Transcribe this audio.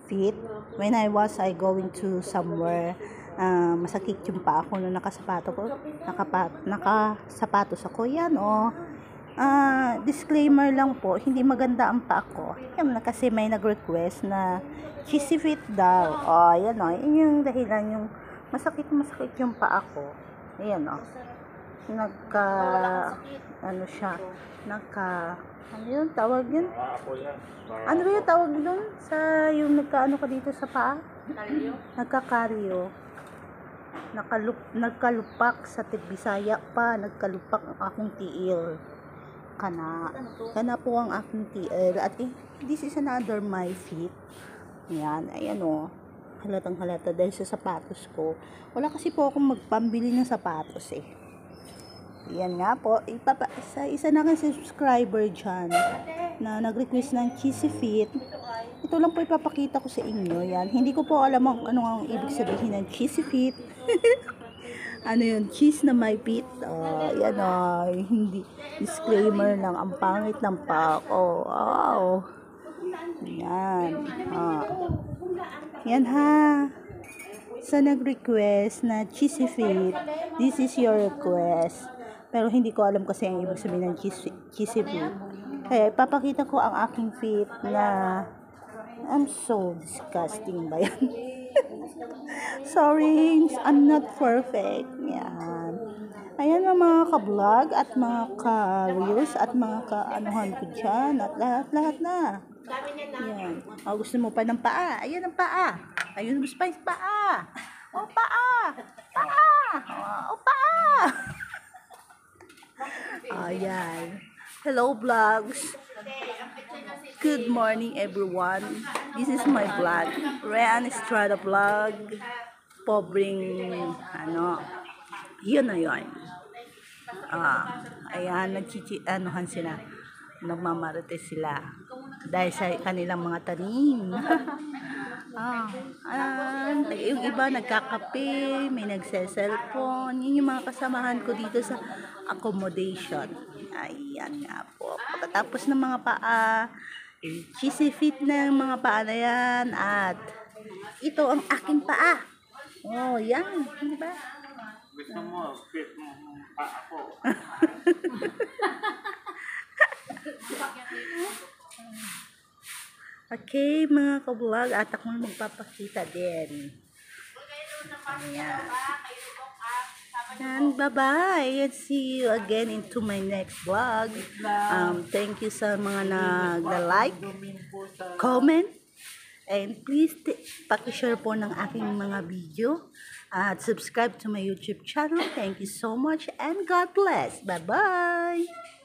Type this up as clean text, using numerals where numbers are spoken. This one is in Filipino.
feet. When I going to somewhere, masakit yung paa ko nung nakasapatos ako. Yan disclaimer lang po, hindi maganda ang paa ko. Yan, kasi may nag-request na cheesy feet daw. Yan yun yung dahilan yung masakit yung paa ko. Ayan ano yun tawag yun? Ano ba yung tawag doon? Sa yung nagkaano ka dito sa paa? Nagkakaryo. Nagkalupak sa Bisaya pa. Nagkalupak ang akong tiil. Kana po ang aking tiil. At this is another my feet. Ayan halatang halata dahil sa sapatos ko. Wala kasi po akong magpambili ng sapatos Yan nga po, isa na kang subscriber dyan na nag-request ng cheesy feet. Ito lang po ipapakita ko sa inyo. Yan, hindi ko po alam ano ang ibig sabihin ng cheesy feet. Ano yun, cheese na may feet. Yan hindi. Disclaimer lang, ang pangit ng paa ko. Yan. Yan sa nag-request na cheesy feet, this is your request. Pero hindi ko alam kasi ang ibig sabihin ng cheesy feet. Kaya ipapakita ko ang aking feet na I'm so disgusting ba yan? Sorry, I'm not perfect. Yan. Ayan ang mga ka-vlog at mga ka-reels at mga ka-anuhan ko dyan at lahat na. Yan. Gusto mo pa ng paa? Ayan ang paa. Ayun, gusto pa yung paa. Paa! Paa! Ayan. Hello vlogs. Good morning everyone. This is my vlog. Ryan Estrada vlog. Pobreng yun na yun. Ayan, anuhan sila. Nagmamarites sila dahil sa kanilang mga tanim. Yung iba nagkakape, may nagse-cellphone. Yun yung mga kasamahan ko dito sa accommodation. Ayan nga po. Pagkatapos ng mga paa, cheesy feet na yung mga paa na yan. At ito ang aking paa. Yan. Diba? Gusto mo, fit mo paa ko. Okay, mga ka-vlog, at ako magpapakita din. And bye-bye, and see you again into my next vlog. Thank you sa mga nag-like, comment, and please paki-share po ng aking mga video at subscribe to my YouTube channel. Thank you so much and God bless. Bye-bye.